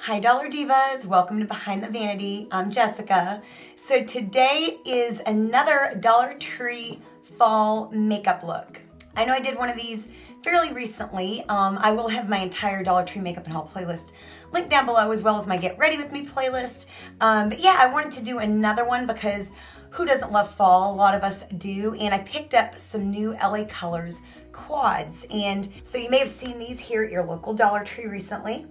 Hi Dollar Divas, welcome to Behind the Vanity. I'm Jessica. So today is another Dollar Tree fall makeup look. I know I did one of these fairly recently. I will have my entire Dollar Tree makeup and haul playlist linked down below, as well as my Get Ready With Me playlist. But yeah, I wanted to do another one because who doesn't love fall? A lot of us do. And I picked up some new LA Colors quads. And so you may have seen these here at your local Dollar Tree recently.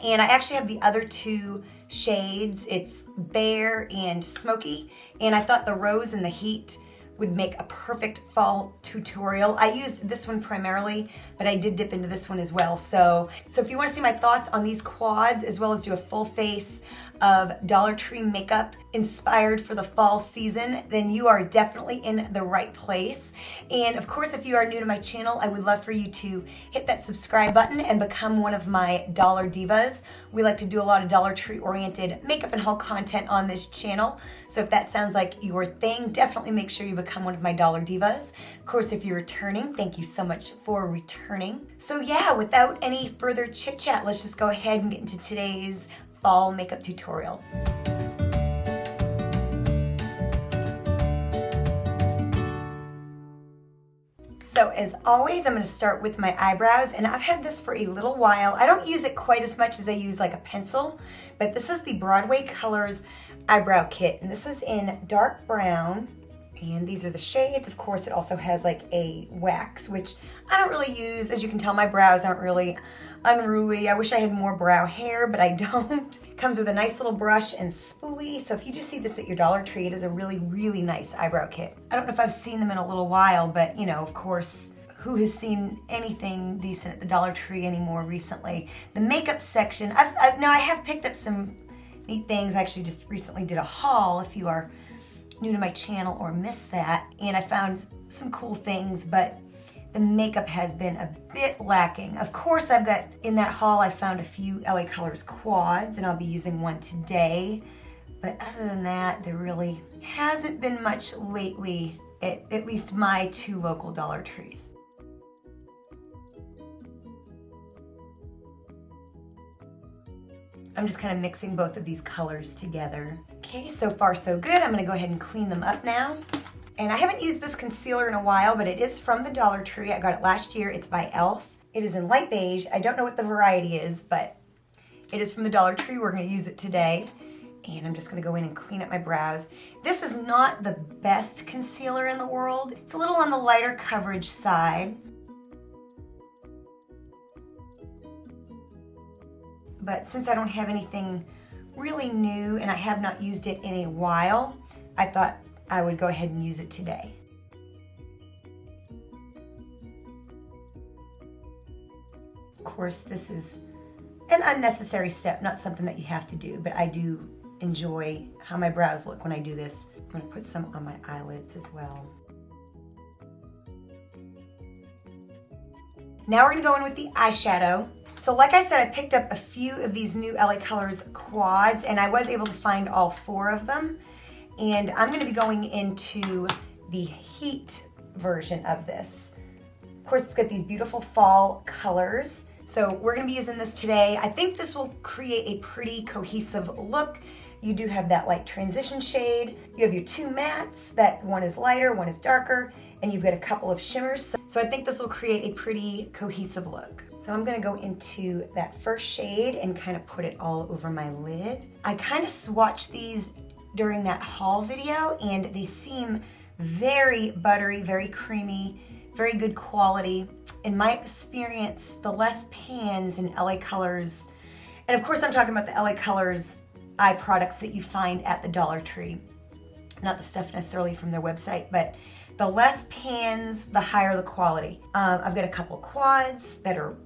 And I actually have the other two shades. It's Bare and Smoky. And I thought the Rose and the Heat would make a perfect fall tutorial. I used this one primarily, but I did dip into this one as well. So if you want to see my thoughts on these quads, as well as do a full face of Dollar Tree makeup inspired for the fall season, then you are definitely in the right place. And of course, if you are new to my channel, I would love for you to hit that subscribe button and become one of my Dollar Divas. We like to do a lot of Dollar Tree oriented makeup and haul content on this channel. So if that sounds like your thing, definitely make sure you become one of my Dollar Divas. Of course, if you're returning, thank you so much for returning. So yeah, without any further chit chat, let's just go ahead and get into today's fall makeup tutorial. So as always, I'm going to start with my eyebrows, and I've had this for a little while. I don't use it quite as much as I use like a pencil, but this is the Broadway Colors eyebrow kit, and this is in dark brown, and these are the shades. Of course, it also has like a wax, which I don't really use. As you can tell, my brows aren't really unruly. I wish I had more brow hair, but I don't. It comes with a nice little brush and spoolie. So if you do see this at your Dollar Tree, it is a really, really nice eyebrow kit. I don't know if I've seen them in a little while, but you know, of course, who has seen anything decent at the Dollar Tree anymore recently? The makeup section, I have picked up some neat things. I actually just recently did a haul, if you are new to my channel or missed that, and I found some cool things, but the makeup has been a bit lacking. Of course, I've got, in that haul, I found a few LA Colors quads, and I'll be using one today. But other than that, there really hasn't been much lately at least my two local Dollar Trees. I'm just kind of mixing both of these colors together. Okay, so far so good. I'm gonna go ahead and clean them up now. And I haven't used this concealer in a while, but it is from the Dollar Tree. I got it last year. It's by e.l.f. It is in light beige. I don't know what the variety is, but it is from the Dollar Tree. We're gonna use it today. And I'm just gonna go in and clean up my brows. This is not the best concealer in the world. It's a little on the lighter coverage side. But since I don't have anything really new and I have not used it in a while, I thought I would go ahead and use it today. Of course, this is an unnecessary step, not something that you have to do, but I do enjoy how my brows look when I do this. I'm going to put some on my eyelids as well. Now we're going to go in with the eyeshadow. So like I said, I picked up a few of these new LA Colors quads, and I was able to find all four of them. And I'm going to be going into the Heat version of this. Of course, it's got these beautiful fall colors. So we're going to be using this today. I think this will create a pretty cohesive look. You do have that light transition shade. You have your two mattes, that one is lighter, one is darker, and you've got a couple of shimmers. So I think this will create a pretty cohesive look. So I'm gonna go into that first shade and kind of put it all over my lid. I kind of swatched these during that haul video, and they seem very buttery, very creamy, very good quality. In my experience, the less pans in LA Colors, and of course I'm talking about the LA Colors eye products that you find at the Dollar Tree, not the stuff necessarily from their website, but the less pans, the higher the quality. I've got a couple quads that are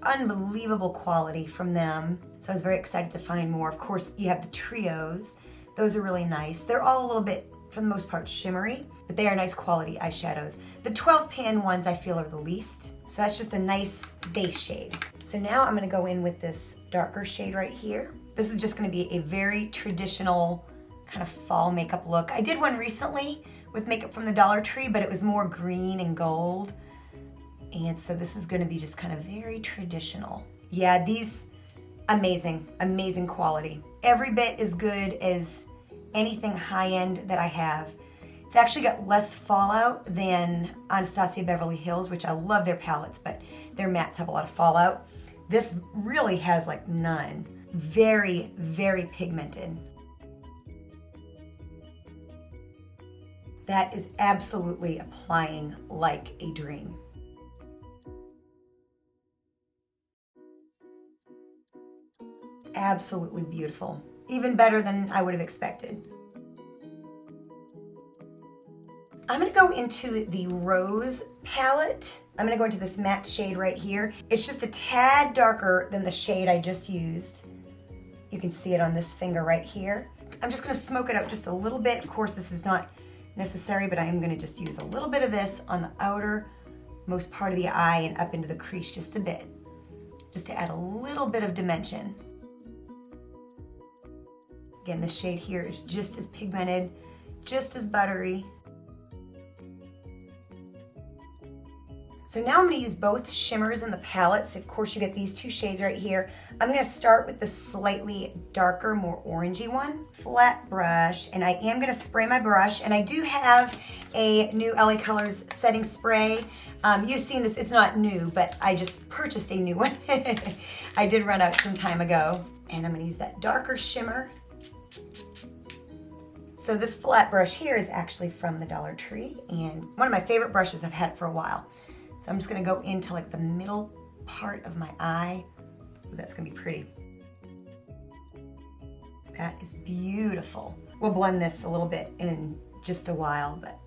unbelievable quality from them, so I was very excited to find more. Of course, you have the trios. Those are really nice. They're all a little bit, for the most part, shimmery, but they are nice quality eyeshadows. The 12 pan ones I feel are the least, so that's just a nice base shade. So now I'm gonna go in with this darker shade right here. This is just gonna be a very traditional kind of fall makeup look. I did one recently with makeup from the Dollar Tree, but it was more green and gold. And so this is gonna be just kind of very traditional. Yeah, these amazing, amazing quality. Every bit as good as anything high-end that I have. It's actually got less fallout than Anastasia Beverly Hills, which I love their palettes, but their mattes have a lot of fallout. This really has like none. Very, very pigmented. That is absolutely applying like a dream. Absolutely beautiful. Even better than I would have expected. I'm gonna go into the Rose palette. I'm gonna go into this matte shade right here. It's just a tad darker than the shade I just used. You can see it on this finger right here. I'm just gonna smoke it out just a little bit. Of course, this is not necessary, but I am gonna just use a little bit of this on the outermost part of the eye and up into the crease just a bit, just to add a little bit of dimension. Again, this shade here is just as pigmented, just as buttery. So now I'm gonna use both shimmers in the palette. So of course you get these two shades right here. I'm gonna start with the slightly darker, more orangey one. Flat brush, and I am gonna spray my brush, and I do have a new LA Colors setting spray. You've seen this, it's not new, but I just purchased a new one. I did run out some time ago, and I'm gonna use that darker shimmer. So this flat brush here is actually from the Dollar Tree, and one of my favorite brushes. I've had it for a while. So I'm just gonna go into like the middle part of my eye. Ooh, that's gonna be pretty. That is beautiful. We'll blend this a little bit in just a while, but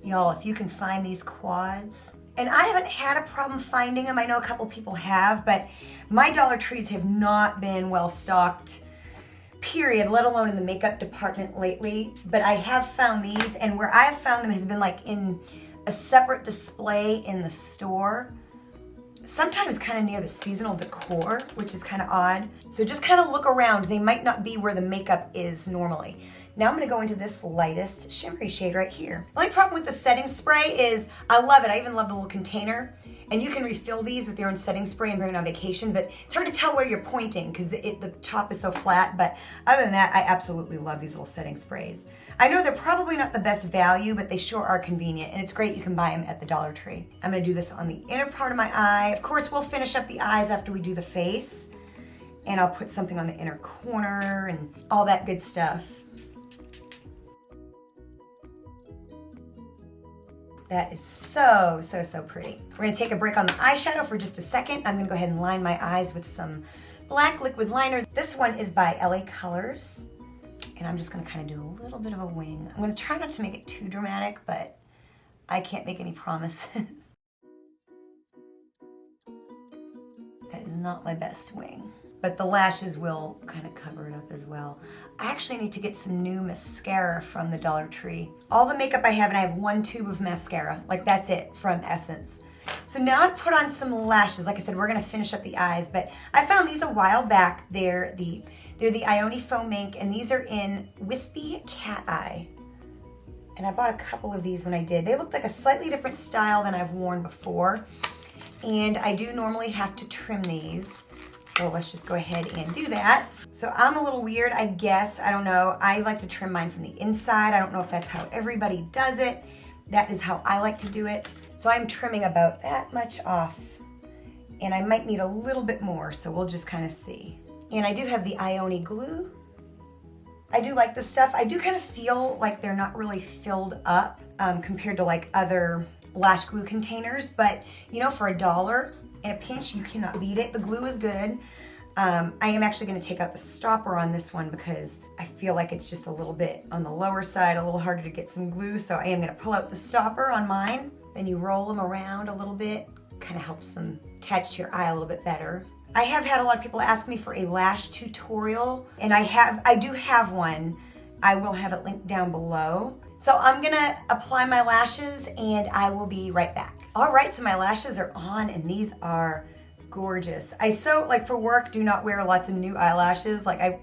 y'all, if you can find these quads, and I haven't had a problem finding them. I know a couple people have, but my Dollar Trees have not been well stocked, period, let alone in the makeup department lately. But I have found these, and where I have found them has been like in a separate display in the store, sometimes kind of near the seasonal decor, which is kind of odd. So just kind of look around. They might not be where the makeup is normally. Now I'm gonna go into this lightest shimmery shade right here. The only problem with the setting spray is I love it. I even love the little container. And you can refill these with your own setting spray and bring it on vacation, but it's hard to tell where you're pointing because the top is so flat. But other than that, I absolutely love these little setting sprays. I know they're probably not the best value, but they sure are convenient, and it's great you can buy them at the Dollar Tree. I'm gonna do this on the inner part of my eye. Of course, we'll finish up the eyes after we do the face, and I'll put something on the inner corner and all that good stuff. That is so, so, so pretty. We're gonna take a break on the eyeshadow for just a second. I'm gonna go ahead and line my eyes with some black liquid liner. This one is by LA Colors, and I'm just gonna kind of do a little bit of a wing. I'm gonna try not to make it too dramatic, but I can't make any promises. That is not my best wing, but the lashes will kind of cover it up as well. I actually need to get some new mascara from the Dollar Tree. All the makeup I have, and I have one tube of mascara, like that's it from Essence. So now to put on some lashes. Like I said, we're gonna finish up the eyes, but I found these a while back. They're the Ioni Foam Ink, and these are in Wispy Cat Eye. And I bought a couple of these when I did. They looked like a slightly different style than I've worn before. And I do normally have to trim these. So let's just go ahead and do that. So I'm a little weird, I guess. I don't know. I like to trim mine from the inside. I don't know if that's how everybody does it. That is how I like to do it. So I'm trimming about that much off. And I might need a little bit more, so we'll just kind of see. And I do have the Ioni glue. I do like this stuff. I do kind of feel like they're not really filled up compared to like other lash glue containers. But you know, for $1, in a pinch, you cannot beat it. The glue is good. I am actually gonna take out the stopper on this one because I feel like it's just a little bit on the lower side, a little harder to get some glue. So I am gonna pull out the stopper on mine. Then you roll them around a little bit. Kind of helps them attach to your eye a little bit better. I have had a lot of people ask me for a lash tutorial, and I do have one. I will have it linked down below. So I'm gonna apply my lashes and I will be right back. All right, so my lashes are on and these are gorgeous. I like for work, do not wear lots of new eyelashes. Like I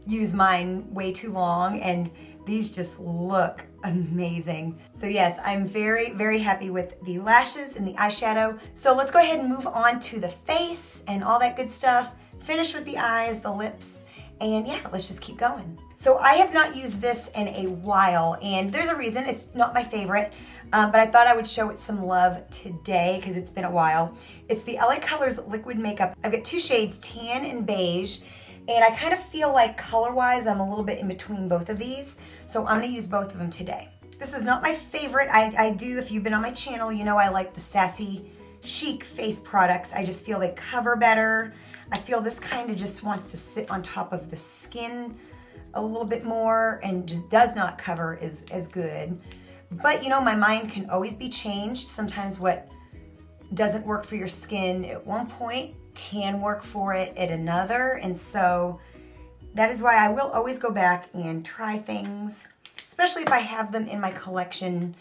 use mine way too long and these just look amazing. So yes, I'm very, very happy with the lashes and the eyeshadow. So let's go ahead and move on to the face and all that good stuff. finished with the eyes, the lips, and yeah, let's just keep going. So I have not used this in a while, and there's a reason. It's not my favorite, but I thought I would show it some love today because it's been a while. It's the LA Colors Liquid Makeup. I've got two shades, tan and beige, and I kind of feel like color-wise I'm a little bit in between both of these, so I'm gonna use both of them today. This is not my favorite. I do, if you've been on my channel, you know I like the Sassy Chic face products. I just feel they cover better. I feel this kind of just wants to sit on top of the skin a little bit more and just does not cover as good. But you know, my mind can always be changed. Sometimes what doesn't work for your skin at one point can work for it at another. And so that is why I will always go back and try things, especially if I have them in my collection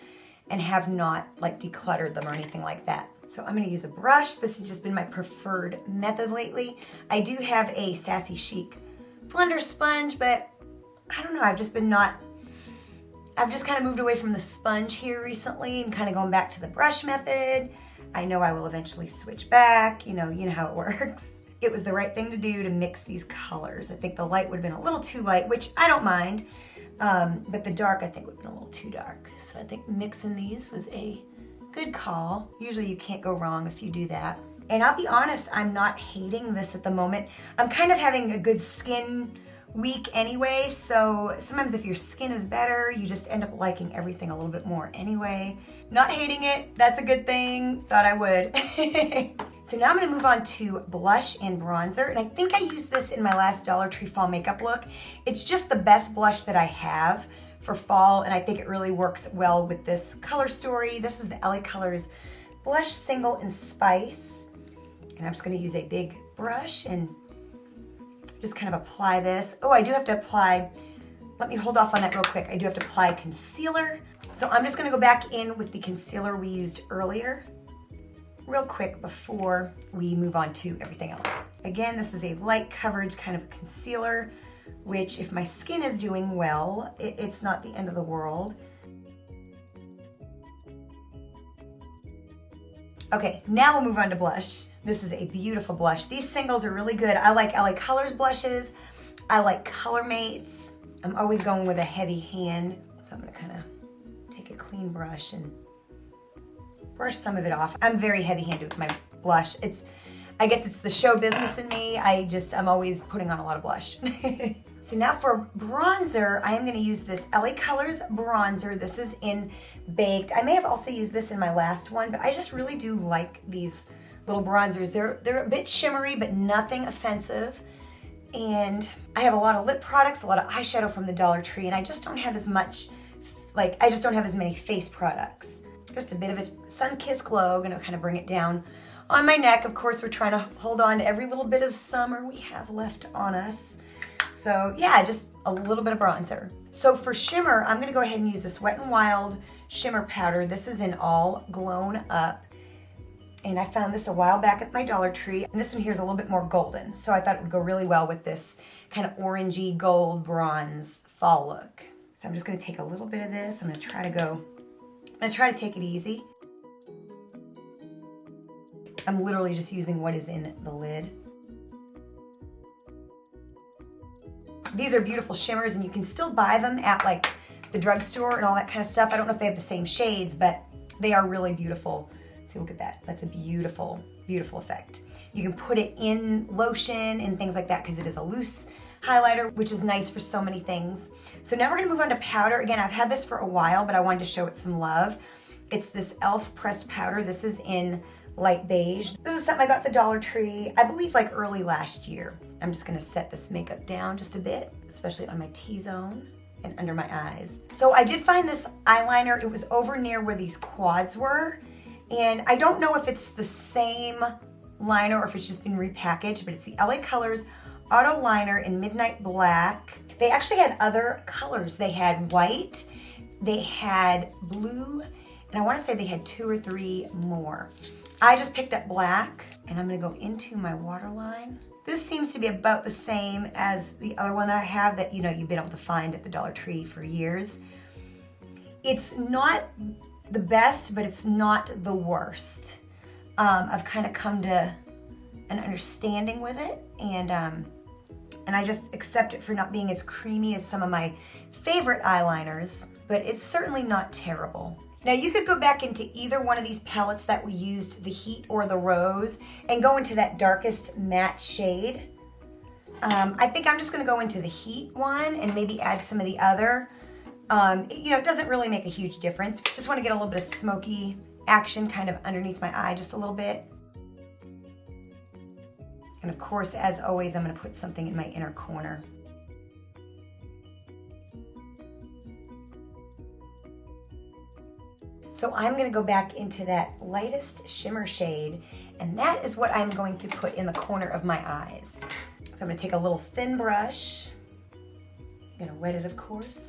and have not like decluttered them or anything like that. So I'm gonna use a brush. This has just been my preferred method lately. I do have a Sassy Chic blender sponge, but I don't know, I've just kind of moved away from the sponge here recently and kind of going back to the brush method. I know I will eventually switch back, you know how it works. It was the right thing to do to mix these colors. I think the light would have been a little too light, which I don't mind, but the dark I think would have been a little too dark. So I think mixing these was a good call. Usually you can't go wrong if you do that. And I'll be honest, I'm not hating this at the moment. I'm kind of having a good skin week anyway, so sometimes if your skin is better, you just end up liking everything a little bit more anyway. Not hating it, that's a good thing. Thought I would. So now I'm gonna move on to blush and bronzer, and I think I used this in my last Dollar Tree fall makeup look. It's just the best blush that I have for fall, and I think it really works well with this color story. This is the LA Colors Blush Single in Spice, and I'm just gonna use a big brush and just kind of apply this. Oh, I do have to apply, let me hold off on that real quick. I do have to apply concealer. So I'm just gonna go back in with the concealer we used earlier, real quick before we move on to everything else. Again, this is a light coverage kind of concealer, which if my skin is doing well, it's not the end of the world. Okay, now we'll move on to blush. This is a beautiful blush. These singles are really good. I like LA Colors blushes. I like ColorMates. I'm always going with a heavy hand. So I'm gonna kind of take a clean brush and brush some of it off. I'm very heavy-handed with my blush. I guess it's the show business in me. I'm always putting on a lot of blush. So now for bronzer, I am gonna use this LA Colors bronzer. This is in Baked. I may have also used this in my last one, but I just really do like these little bronzers. They're a bit shimmery, but nothing offensive. And I have a lot of lip products, a lot of eyeshadow from the Dollar Tree, and I just don't have as much, I just don't have as many face products. Just a bit of a sun-kissed glow, gonna kind of bring it down on my neck. Of course, we're trying to hold on to every little bit of summer we have left on us. So yeah, just a little bit of bronzer. So for shimmer, I'm gonna go ahead and use this Wet n Wild shimmer powder. This is in All Glown Up. And I found this a while back at my Dollar Tree. And this one here is a little bit more golden. So I thought it would go really well with this kind of orangey gold bronze fall look. So I'm just gonna take a little bit of this. I'm gonna try to take it easy. I'm literally just using what is in the lid. These are beautiful shimmers, and you can still buy them at like the drugstore and all that kind of stuff. I don't know if they have the same shades, but they are really beautiful. See, look at that. That's a beautiful, beautiful effect. You can put it in lotion and things like that because it is a loose highlighter, which is nice for so many things. So now we're gonna move on to powder. Again, I've had this for a while, but I wanted to show it some love. It's this e.l.f. pressed powder. This is in light beige. This is something I got at the Dollar Tree, I believe like early last year. I'm just gonna set this makeup down just a bit, especially on my T-zone and under my eyes. So I did find this eyeliner. It was over near where these quads were. And I don't know if it's the same liner or if it's just been repackaged, but it's the LA Colors Auto Liner in Midnight Black. They actually had other colors. They had white, they had blue, and I wanna say they had 2 or 3 more. I just picked up black, and I'm gonna go into my waterline. This seems to be about the same as the other one that I have that you've been able to find at the Dollar Tree for years. It's not the best, but it's not the worst. I've kind of come to an understanding with it, and I just accept it for not being as creamy as some of my favorite eyeliners, but it's certainly not terrible. Now you could go back into either one of these palettes that we used, the Heat or the Rose, and go into that darkest matte shade. I think I'm just gonna go into the Heat one and maybe add some of the other. You know, it doesn't really make a huge difference. Just wanna get a little bit of smoky action kind of underneath my eye just a little bit. And of course, as always, I'm gonna put something in my inner corner. So I'm gonna go back into that lightest shimmer shade, and that is what I'm going to put in the corner of my eyes. So I'm gonna take a little thin brush, I'm gonna wet it, of course.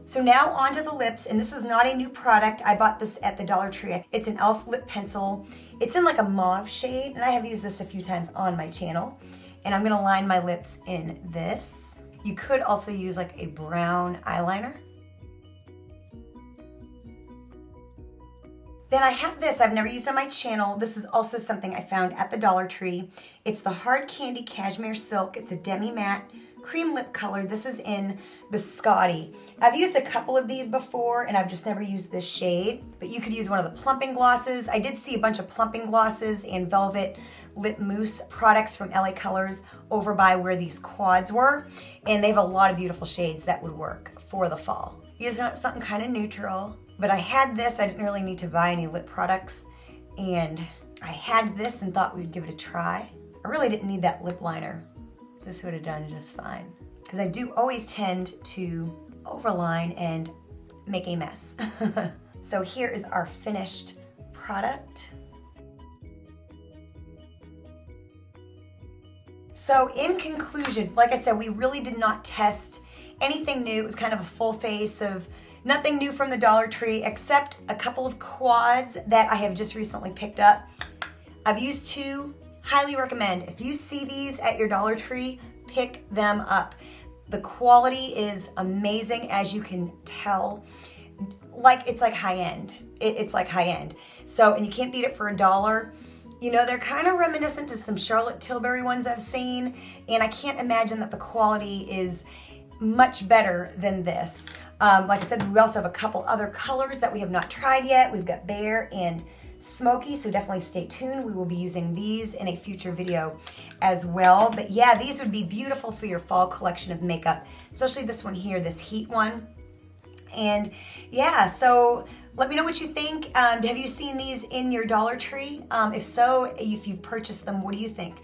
So now onto the lips, and this is not a new product. I bought this at the Dollar Tree. It's an e.l.f. lip pencil. It's in like a mauve shade, and I have used this a few times on my channel. And I'm gonna line my lips in this. You could also use like a brown eyeliner. Then I have this, I've never used on my channel. This is also something I found at the Dollar Tree. It's the Hard Candy Cashmere Silk. It's a demi-matte cream lip color. This is in Biscotti. I've used a couple of these before and I've just never used this shade, but you could use one of the plumping glosses. I did see a bunch of plumping glosses and velvet lip mousse products from LA Colors over by where these quads were, and they have a lot of beautiful shades that would work for the fall. You just want something kind of neutral, but I had this, I didn't really need to buy any lip products, and I had this and thought we'd give it a try. I really didn't need that lip liner. This would have done just fine, because I do always tend to overline and make a mess. So here is our finished product. So in conclusion, like I said, we really did not test anything new. It was kind of a full face of nothing new from the Dollar Tree, except a couple of quads that I have just recently picked up. I've used two, highly recommend. If you see these at your Dollar Tree, pick them up. The quality is amazing, as you can tell. It's like high end. It's like high end. So, and you can't beat it for $1. You know, they're kind of reminiscent to some Charlotte Tilbury ones I've seen, and I can't imagine that the quality is much better than this. Like I said, we also have a couple other colors that we have not tried yet. We've got Bare and Smoky, so definitely stay tuned. We will be using these in a future video as well. But yeah, these would be beautiful for your fall collection of makeup, especially this one here, this Heat one. And yeah, so let me know what you think. Have you seen these in your Dollar Tree? If so, if you've purchased them, what do you think?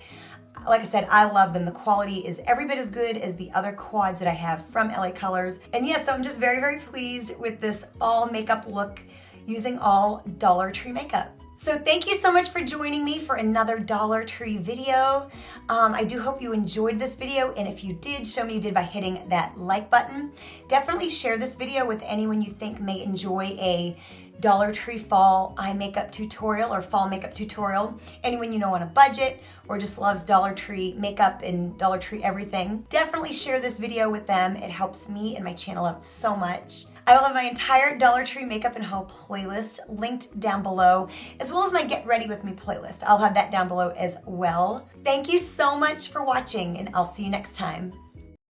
Like I said, I love them. The quality is every bit as good as the other quads that I have from LA Colors. And yeah, so I'm just very, very pleased with this fall makeup look using all Dollar Tree makeup. So thank you so much for joining me for another Dollar Tree video. I do hope you enjoyed this video, and if you did, show me you did by hitting that like button. Definitely share this video with anyone you think may enjoy a Dollar Tree fall eye makeup tutorial or fall makeup tutorial. Anyone you know on a budget or just loves Dollar Tree makeup and Dollar Tree everything. Definitely share this video with them. It helps me and my channel out so much. I will have my entire Dollar Tree makeup and haul playlist linked down below, as well as my Get Ready With Me playlist. I'll have that down below as well. Thank you so much for watching, and I'll see you next time.